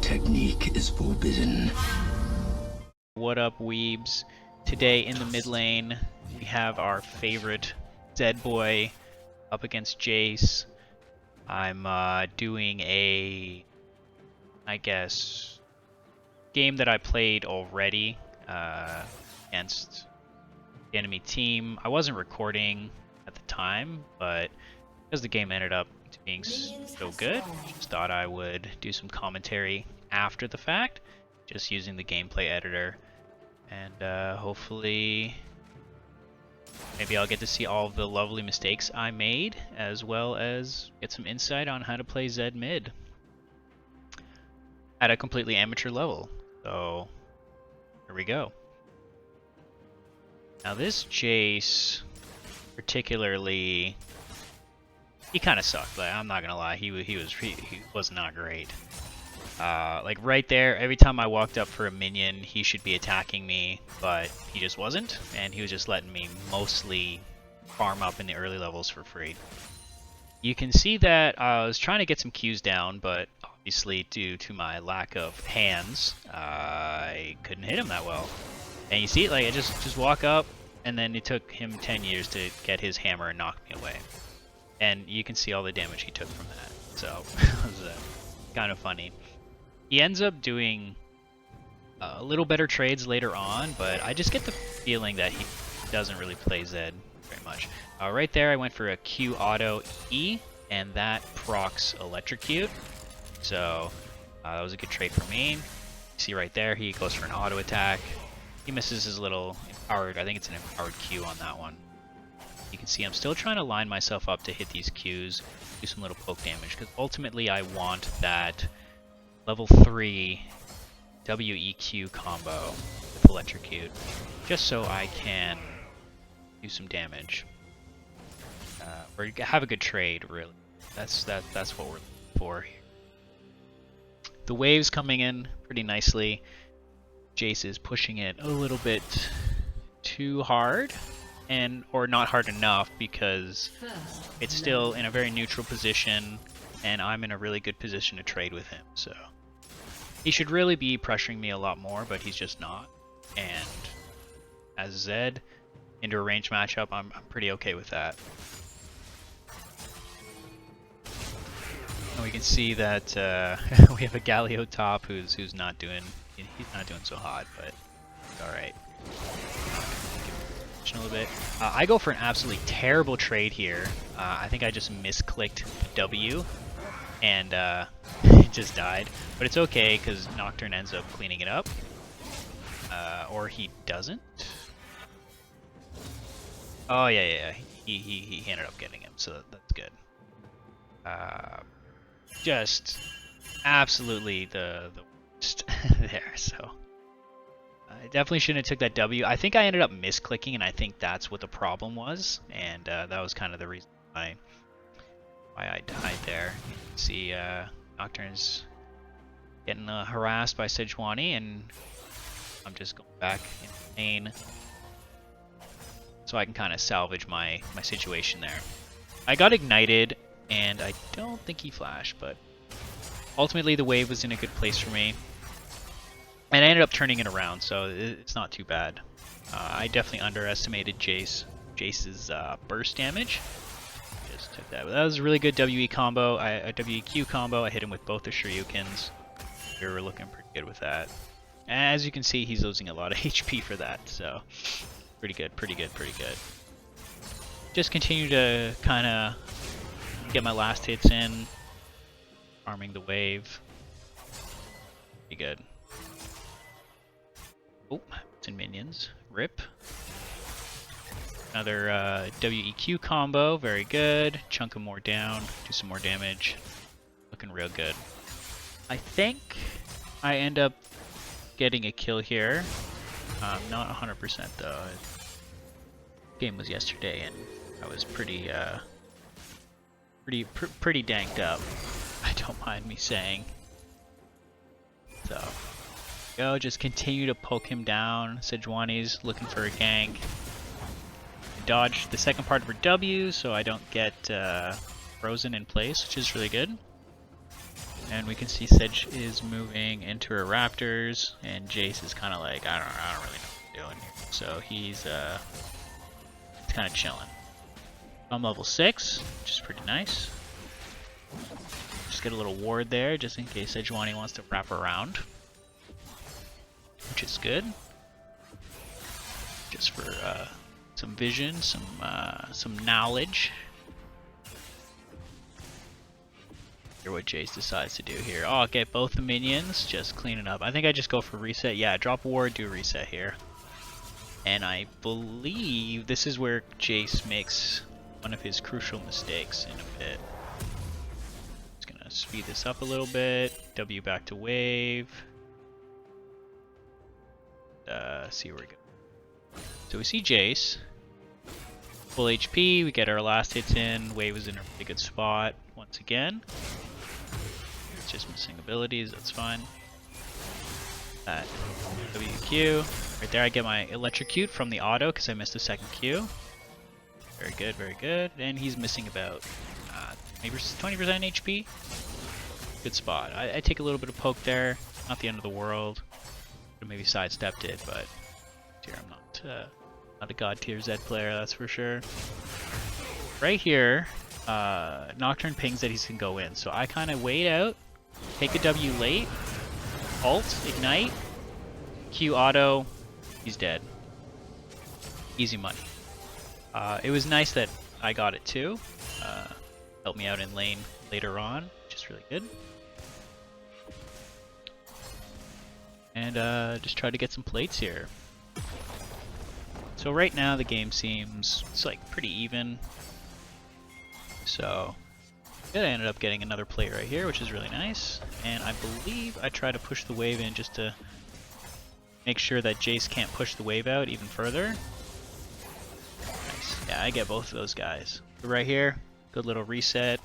technique is forbidden. What up, weebs? Today in the mid lane, we have our favorite Zed boy up against Jayce. I'm doing a, I guess, game that I played already against the enemy team. I wasn't recording at the time, but because the game ended up being so good, I just thought I would do some commentary after the fact, just using the gameplay editor. And hopefully maybe I'll get to see all of the lovely mistakes I made, as well as get some insight on how to play Zed mid at a completely amateur level. So here we go. Now this Jayce, particularly, he kind of sucked. Like, I'm not gonna lie, he was not great. Like right there, every time I walked up for a minion, he should be attacking me, but he just wasn't, and he was just letting me mostly farm up in the early levels for free. You can see that I was trying to get some Qs down, but obviously due to my lack of hands, I couldn't hit him that well. And you see, like, I just walk up, and then it took him 10 years to get his hammer and knock me away. And you can see all the damage he took from that, so it was kind of funny. He ends up doing a little better trades later on, but I just get the feeling that he doesn't really play Zed very much. Right there, I went for a Q auto E, and that procs Electrocute. So that was a good trade for me. You see right there, he goes for an auto attack. He misses his little empowered, I think it's an empowered Q on that one. You can see I'm still trying to line myself up to hit these Qs, do some little poke damage, because ultimately I want that level 3 WEQ combo with Electrocute, just so I can do some damage. Or have a good trade, really. That's what we're looking for here. The wave's coming in pretty nicely. Jayce is pushing it a little bit too hard, or not hard enough, because it's still in a very neutral position, and I'm in a really good position to trade with him, so he should really be pressuring me a lot more, but he's just not. And as Zed into a ranged matchup, I'm pretty okay with that. And we can see that we have a Galio top who's not doing so hot, but all right. A little bit. I go for an absolutely terrible trade here. I think I just misclicked W, and it just died. But it's okay, because Nocturne ends up cleaning it up. Or he doesn't. Oh yeah. He ended up getting him, so that's good. Just absolutely the worst there. So I definitely shouldn't have took that W. I think I ended up misclicking, and I think that's what the problem was. And that was kind of the reason why I died there. You can see Nocturne's getting harassed by Sejuani, and I'm just going back in lane so I can kind of salvage my situation there. I got ignited, and I don't think he flashed, but ultimately the wave was in a good place for me. And I ended up turning it around, so it's not too bad. I definitely underestimated Jayce's burst damage. Just took that. But that was a really good WE combo, a WEQ combo. I hit him with both the Shurikens. We were looking pretty good with that. And as you can see, he's losing a lot of HP for that, so pretty good. Just continue to kind of get my last hits in, farming the wave. Pretty good. Oh, it's in minions. Rip. Another WEQ combo, very good. Chunk him more down, do some more damage. Looking real good. I think I end up getting a kill here. Not 100% though. Game was yesterday, and I was pretty danked up. I don't mind me saying. So. Go, just continue to poke him down. Sejuani's looking for a gank. Dodge the second part of her W, so I don't get frozen in place, which is really good. And we can see Sedge is moving into her raptors, and Jayce is kind of like, I don't really know what I'm doing here. So he's kind of chilling. I'm level 6, which is pretty nice. Just get a little ward there, just in case Sejuani wants to wrap around, which is good. Just for some vision, some knowledge. Hear what Jayce decides to do here. Oh, get both the minions, just clean it up. I think I just go for reset. Yeah, drop ward, do reset here. And I believe this is where Jayce makes one of his crucial mistakes in a bit. Just gonna speed this up a little bit. W back to wave. See where we go. So we see Jayce. Full HP, we get our last hits in. Wave is in a pretty good spot once again. It's just missing abilities, that's fine. WQ. Right there I get my electrocute from the auto because I missed the second Q. Very good, very good. And he's missing about maybe 20% HP. Good spot. I take a little bit of poke there. Not the end of the world. Maybe sidestepped it, but here I'm not a god tier Z player, that's for sure. Right here, Nocturne pings that he can go in, so I kind of wait out, take a W late, ult, ignite, Q auto, he's dead. Easy money. It was nice that I got it too. Helped me out in lane later on, which is really good. And just try to get some plates here. So right now the game seems, it's like pretty even. So good, I ended up getting another plate right here, which is really nice. And I believe I try to push the wave in just to make sure that Jayce can't push the wave out even further. Nice. Yeah, I get both of those guys. So right here, good little reset.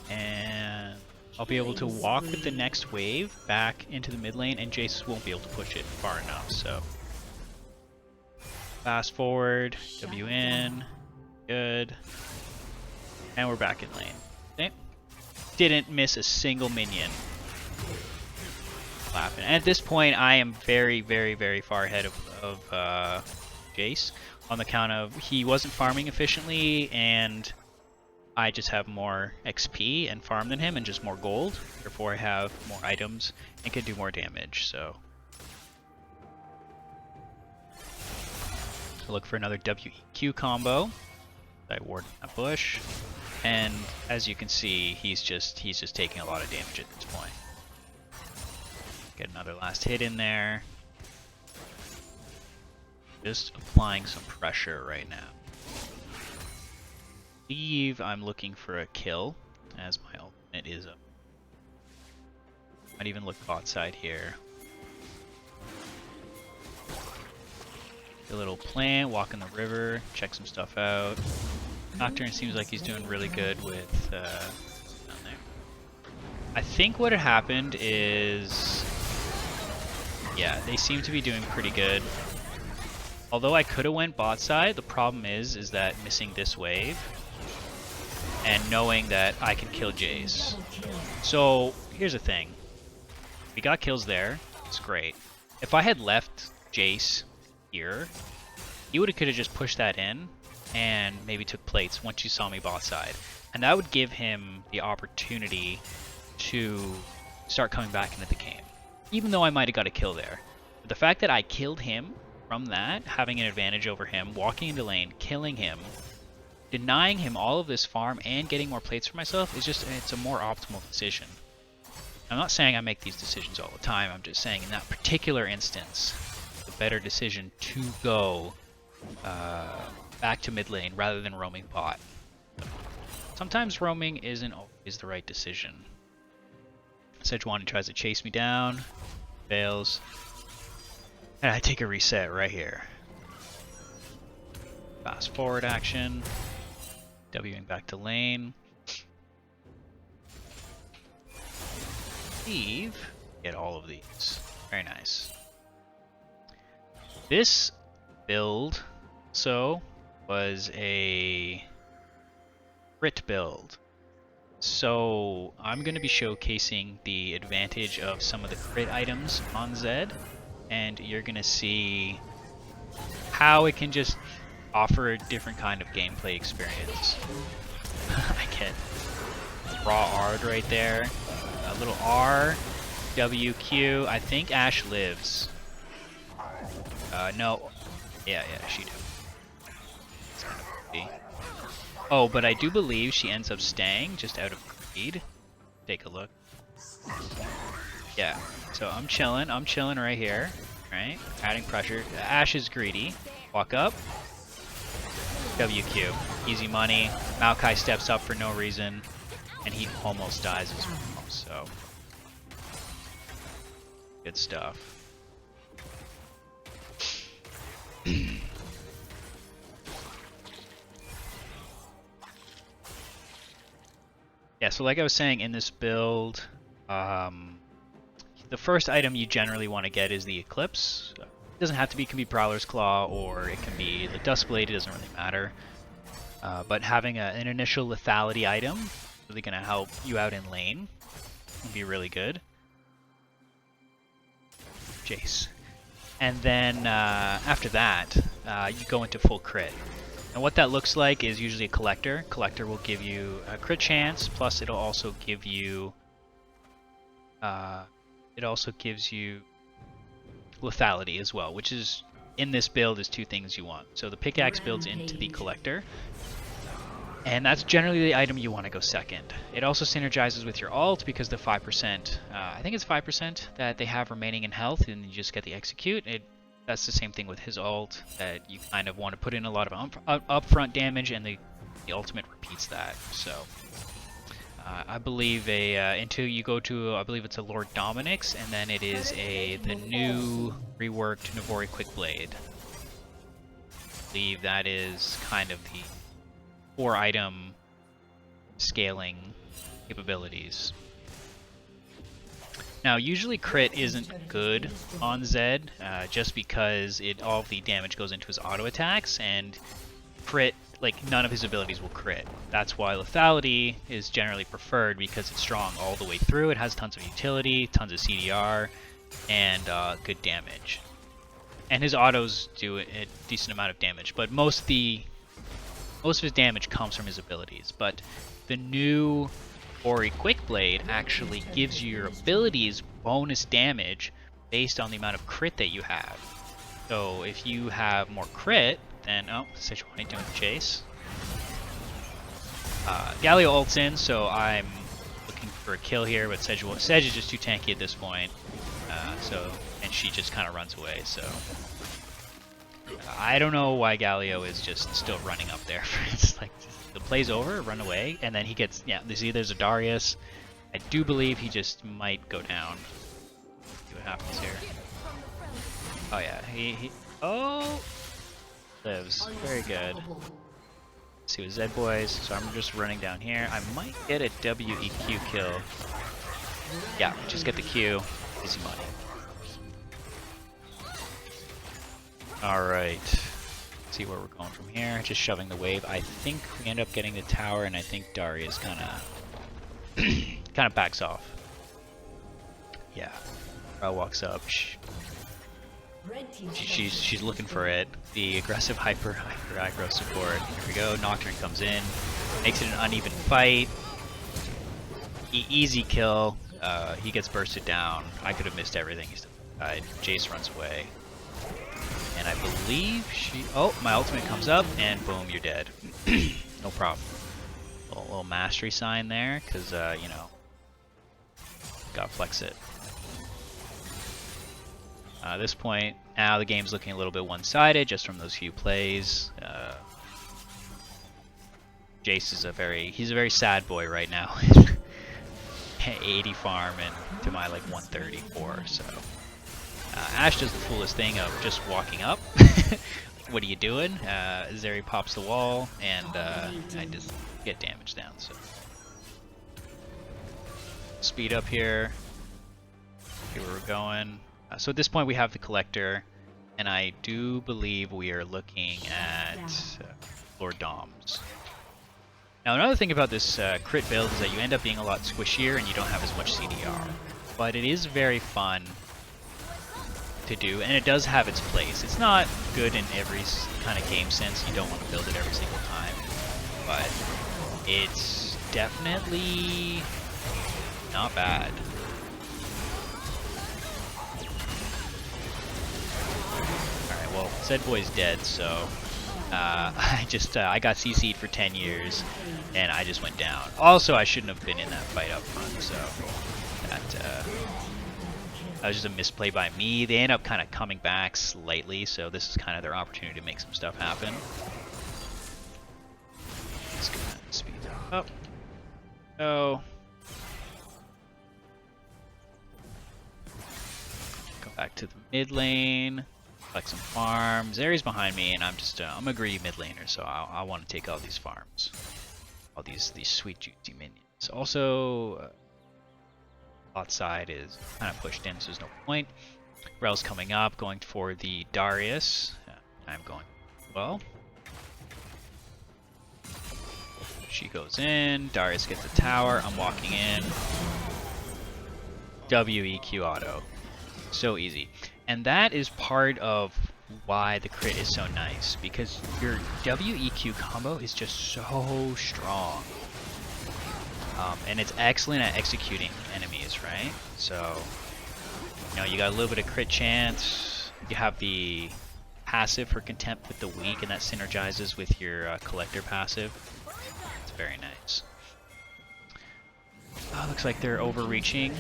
And I'll be able to walk with the next wave back into the mid lane, and Jayce won't be able to push it far enough, so. Fast forward, W in, good. And we're back in lane. Okay. Didn't miss a single minion. Laughing. And at this point, I am very, very, very far ahead of Jayce, on the count of he wasn't farming efficiently, and I just have more XP and farm than him and just more gold. Therefore I have more items and can do more damage, so. So look for another WEQ combo. I ward that bush. And as you can see, he's just taking a lot of damage at this point. Get another last hit in there. Just applying some pressure right now. I'm looking for a kill, as my ultimate is up. Might even look bot side here. A little plant, walk in the river, check some stuff out. Nocturne seems like he's doing really good with down there. I think what had happened is, yeah, they seem to be doing pretty good. Although I could have went bot side, the problem is that missing this wave and knowing that I can kill Jayce. So here's the thing. We got kills there. It's great. If I had left Jayce here, he could have just pushed that in and maybe took plates once you saw me bot side. And that would give him the opportunity to start coming back into the game. Even though I might have got a kill there. But the fact that I killed him from that, having an advantage over him, walking into lane, killing him, denying him all of this farm and getting more plates for myself is just, it's a more optimal decision. I'm not saying I make these decisions all the time, I'm just saying in that particular instance, the better decision to go back to mid lane rather than roaming bot. Sometimes roaming isn't always the right decision. Sejuani tries to chase me down, fails, and I take a reset right here. Fast forward action. Wing back to lane. Get all of these. Very nice. This build was a crit build. So I'm going to be showcasing the advantage of some of the crit items on Zed, and you're going to see how it can just offer a different kind of gameplay experience. I get raw Ard right there, a little R, WQ. I think Ashe lives. No, yeah, she does. It's kind of creepy. Oh, but I do believe she ends up staying just out of greed. Take a look. Yeah, so I'm chilling right here, right? Adding pressure. Ashe is greedy. Walk up. WQ. Easy money. Maokai steps up for no reason, and he almost dies as well, so. Good stuff. Yeah, so like I was saying, in this build, the first item you generally want to get is the Eclipse. It doesn't have to be, it can be Prowler's Claw, or it can be the Duskblade, it doesn't really matter. But having an initial lethality item is really going to help you out in lane. Would be really good. Jayce. And then after that, you go into full crit. And what that looks like is usually a Collector. Collector will give you a crit chance, plus it'll also give you lethality as well, which is in this build is two things you want. So the pickaxe builds into the Collector, and that's generally the item you want to go second. It also synergizes with your ult because the 5%, I think it's 5% that they have remaining in health, and you just get the execute. That's the same thing with his ult, that you kind of want to put in a lot of upfront damage, and the ultimate repeats that. So I believe until you go to, I believe it's a Lord Dominic's, and then it is the new reworked Navori Quickblade. I believe that is kind of the 4-item scaling capabilities. Now, usually crit isn't good on Zed, just because all of the damage goes into his auto attacks, and crit, like, none of his abilities will crit. That's why lethality is generally preferred, because it's strong all the way through. It has tons of utility, tons of CDR, and good damage. And his autos do a decent amount of damage, but most of his damage comes from his abilities. But the new Ori Quickblade actually gives you your abilities bonus damage based on the amount of crit that you have. So if you have more crit, then Sejuani doing Jayce. Galio ults in, so I'm looking for a kill here, but Sej is just too tanky at this point. And she just kind of runs away. So I don't know why Galio is just still running up there. It's like, the play's over, run away, and then he gets, there's a Darius. I do believe he just might go down. See what happens here. Oh yeah, he lives. Very good. Let's see with Zed boys. So I'm just running down here. I might get a WEQ kill. Yeah, just get the Q. Easy money. Alright. See where we're going from here. Just shoving the wave. I think we end up getting the tower, and I think Darius kind of backs off. Yeah. Rao walks up. She's looking for it. The aggressive hyper aggro support. Here we go. Nocturne comes in, makes it an uneven fight. Easy kill. He gets bursted down. I could have missed everything. He still died. Jayce runs away. And I believe my ultimate comes up, and boom, you're dead. No problem. A little mastery sign there, because, gotta flex it. At this point, now the game's looking a little bit one-sided, just from those few plays. Jayce is he's a very sad boy right now. 80 farm and to my, 134, so... Ashe does the foolish thing of just walking up. What are you doing? Zeri pops the wall, and I just get damage down. So speed up here. See where we're going. So at this point we have the Collector, and I do believe we are looking at Lord Doms. Now another thing about this crit build is that you end up being a lot squishier and you don't have as much CDR. But it is very fun to do, and it does have its place. It's not good in every kind of game sense. You don't want to build it every single time. But it's definitely not bad. Alright, well, said boy's dead, so I got CC'd for 10 years, and I just went down. Also, I shouldn't have been in that fight up front, so that was just a misplay by me. They end up kind of coming back slightly, so this is kind of their opportunity to make some stuff happen. Let's go ahead and speed that up. So, go back to the mid lane. Collect some farms. Ares behind me, and I'm a greedy mid laner, so I want to take all these farms, all these sweet juicy minions. Also, bot side is kind of pushed in, so there's no point. Rel's coming up, going for the Darius. I'm going well. She goes in. Darius gets the tower. I'm walking in. WEQ auto. So easy. And that is part of why the crit is so nice, because your WEQ combo is just so strong. And it's excellent at executing enemies, right? So, you know, you got a little bit of crit chance. You have the passive for Contempt with the weak, and that synergizes with your Collector passive. It's very nice. Looks like they're overreaching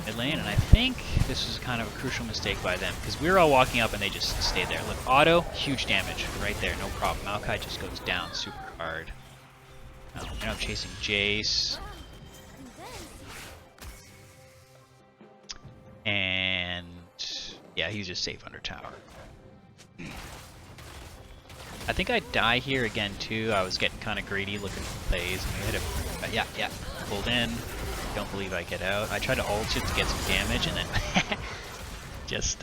mid lane, and I think this is kind of a crucial mistake by them, because we were all walking up and they just stayed there. Look, auto, huge damage right there, no problem. Maokai just goes down super hard. And I'm chasing Jayce. And yeah, he's just safe under tower. I think I die here again too. I was getting kind of greedy looking for plays. And we hit it. Yeah, pulled in. Don't believe I get out. I tried to ult it to get some damage, and then just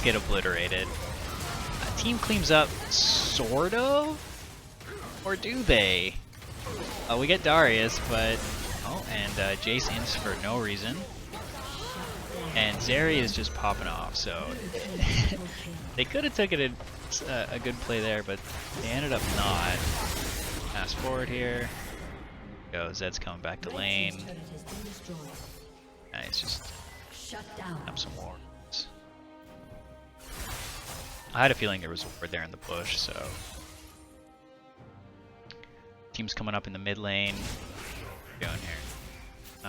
get obliterated. Team cleans up, sort of, or do they? We get Darius, but and Jayce ins for no reason, and Zeri is just popping off. So they could have taken a good play there, but they ended up not. Fast forward here. Go, Zed's coming back to lane. Nice, just have some wards. I had a feeling there was a ward there in the push, so. Team's coming up in the mid lane. What are we doing here?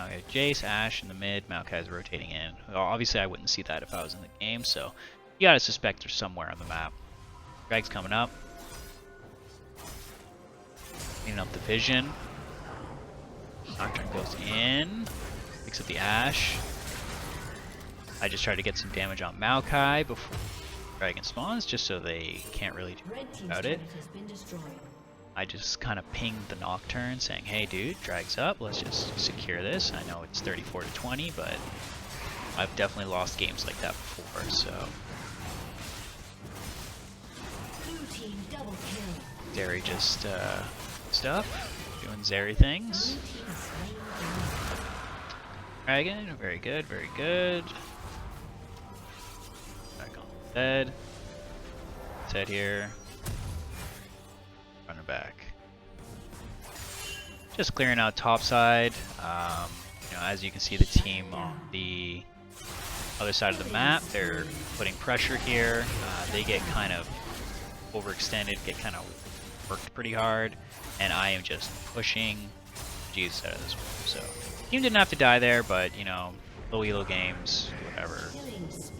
Okay, Jayce, Ashe in the mid, Maokai's rotating in. Well, obviously I wouldn't see that if I was in the game, so you gotta suspect they're somewhere on the map. Drag's coming up. Cleaning up the vision. Nocturne goes in, picks up the Ashe. I just try to get some damage on Maokai before Dragon spawns, just so they can't really do anything about it. I just kind of pinged the Nocturne saying, hey dude, Drag's up, let's just secure this. I know it's 34-20, but I've definitely lost games like that before, so. Zeri just stuff, doing Zeri things. Dragon, very good, very good. Back on Zed. Zed here. Running back. Just clearing out top side. You know, as you can see, the team on the other side of the map, they're putting pressure here. They get kind of overextended, get kind of worked pretty hard, and I am just pushing Jesus out of this one. So team didn't have to die there, but you know, low elo games, whatever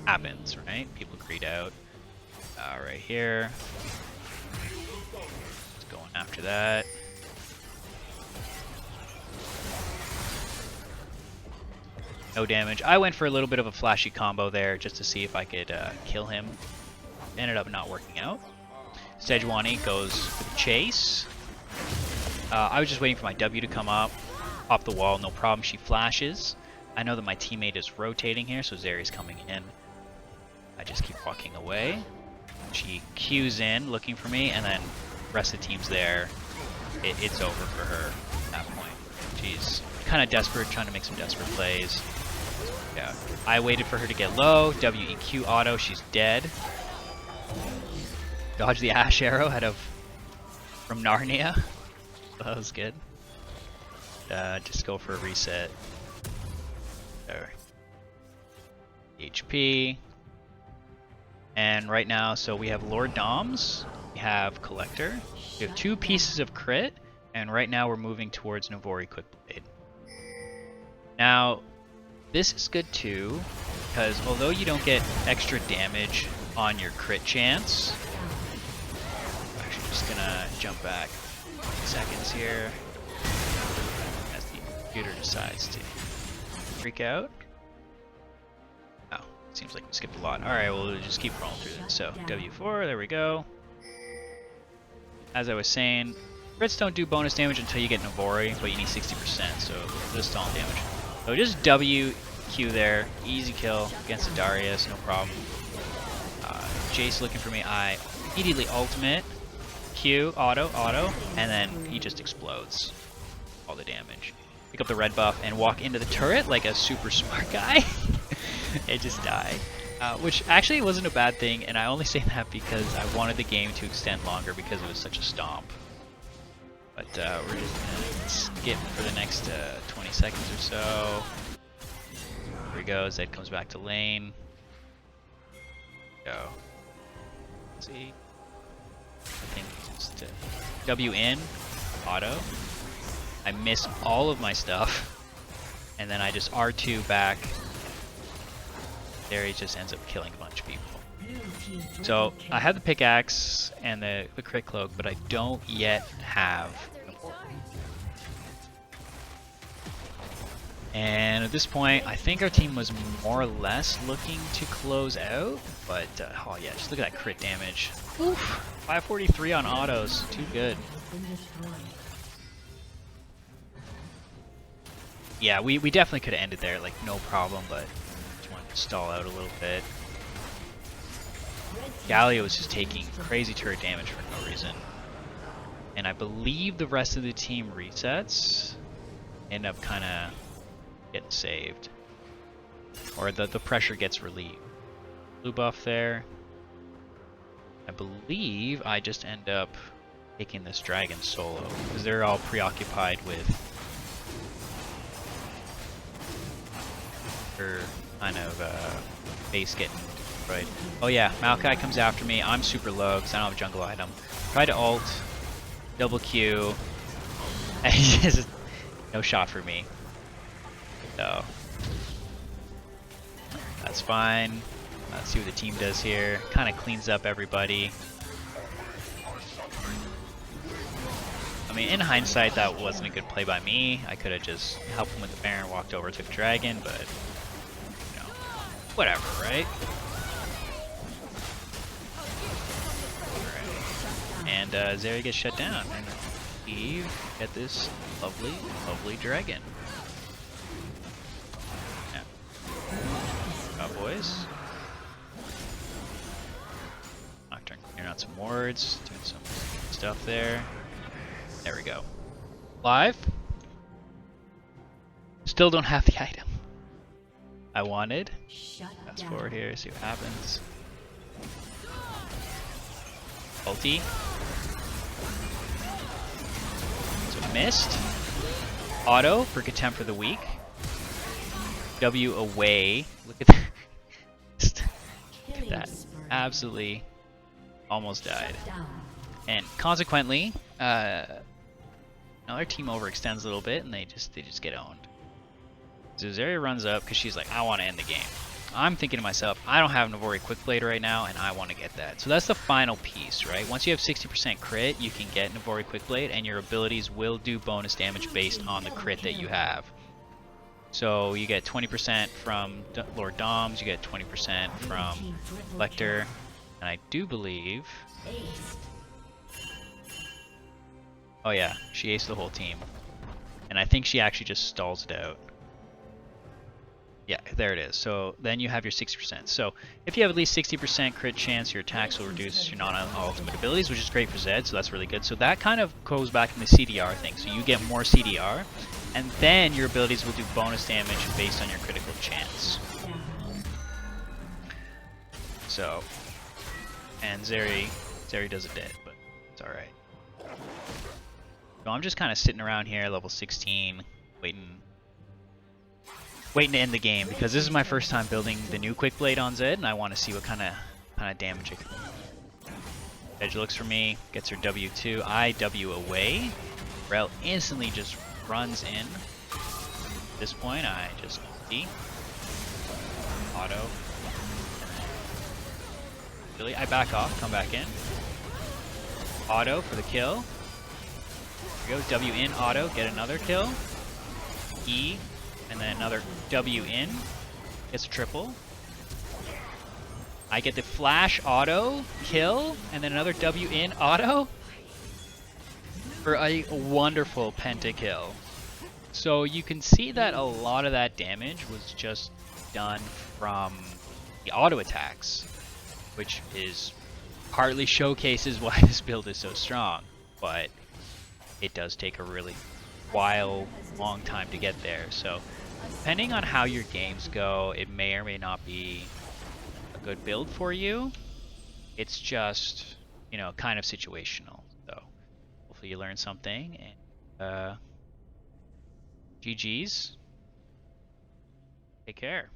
happens, right? People greed out. Right here. Just going after that. No damage. I went for a little bit of a flashy combo there just to see if I could kill him. Ended up not working out. Sejuani goes for the chase. I was just waiting for my W to come up. Off the wall, no problem. She flashes. I know that my teammate is rotating here, so Zeri's coming in. I just keep walking away. She Qs in, looking for me, and then the rest of the team's there. it's over for her at that point. She's kind of desperate, trying to make some desperate plays. Yeah, I waited for her to get low. WEQ auto, she's dead. Dodge the Ash Arrow from Narnia. That was good. Just go for a reset. There. HP. And right now, so we have Lord Doms, we have Collector, we have 2 pieces of crit, and right now we're moving towards Navori Quickblade. Now, this is good too, because although you don't get extra damage on your crit chance, I'm actually just gonna jump back seconds here as the computer decides to freak out. Oh, seems like we skipped a lot. Alright, we'll just keep rolling through this. So, W4, there we go. As I was saying, crits don't do bonus damage until you get Navori, but you need 60%, so just stall damage. So just WQ there, easy kill against the Darius, no problem. Jayce looking for me, I immediately ultimate, Q, auto, and then he just explodes all the damage. Pick up the red buff and walk into the turret like a super smart guy. It just died. Which actually wasn't a bad thing, and I only say that because I wanted the game to extend longer because it was such a stomp. But we're just gonna skip for the next 20 seconds or so. Here we go, Zed comes back to lane. Go. Let's see. I think just W in, auto. I miss all of my stuff, and then I just R2 back. There he just ends up killing a bunch of people. So I have the pickaxe and the crit cloak, but I don't yet have Navori. And at this point, I think our team was more or less looking to close out, but oh yeah, just look at that crit damage. Oof, 543 on autos, too good. Yeah, we definitely could have ended there, like no problem, but just wanted to stall out a little bit. Galio was just taking crazy turret damage for no reason. And I believe the rest of the team resets, end up kind of getting saved. Or the pressure gets relieved. Blue buff there. I believe I just end up taking this dragon solo, because they're all preoccupied with her kind of base getting right. Oh yeah, Maokai comes after me. I'm super low because I don't have a jungle item. Try to ult, double Q, and just no shot for me. So that's fine. Let's see what the team does here. Kind of cleans up everybody. I mean, in hindsight, that wasn't a good play by me. I could have just helped him with the Baron, walked over, took Dragon, but you know, whatever, right? And Zeri gets shut down, and Eve get this lovely, lovely dragon. Yeah. Boys. Nocturne clearing out some wards, doing some stuff there. There we go. Live. Still don't have the item I wanted. Fast forward here, see what happens. Ulti. So missed. Auto for Contempt for the Weak. W away. Look at that. Look at that. Absolutely almost died. And consequently, another team overextends a little bit and they just get owned. So Zarya runs up because she's like, I want to end the game. I'm thinking to myself, I don't have Navori Quickblade right now, and I want to get that. So that's the final piece, right? Once you have 60% crit, you can get Navori Quickblade, and your abilities will do bonus damage based on the crit that you have. So you get 20% from Lord Doms, you get 20% from Lecter, and I do believe... Oh yeah, she aced the whole team. And I think she actually just stalls it out. Yeah, there it is. So then you have your 60%. So if you have at least 60% crit chance, your attacks will reduce your non-ultimate abilities, which is great for Zed, so that's really good. So that kind of goes back in the CDR thing. So you get more CDR, and then your abilities will do bonus damage based on your critical chance. So, and Zeri does it dead, but it's alright. So I'm just kind of sitting around here, level 16, waiting to end the game, because this is my first time building the new Quick Blade on Zed, and I want to see what kind of damage it can do. Edge looks for me, gets her W2, I W away. Rel instantly just runs in. At this point, I just D. Auto. Really, I back off, come back in. Auto for the kill. There we go, W in, auto, get another kill. E. And then another W in, gets a triple. I get the flash auto, kill, and then another W in, auto, for a wonderful pentakill. So you can see that a lot of that damage was just done from the auto attacks, which is partly showcases why this build is so strong, but it does take a really long time to get there. So depending on how your games go, it may or may not be a good build for you. It's just, you know, kind of situational. So hopefully you learned something, and GG's. Take care.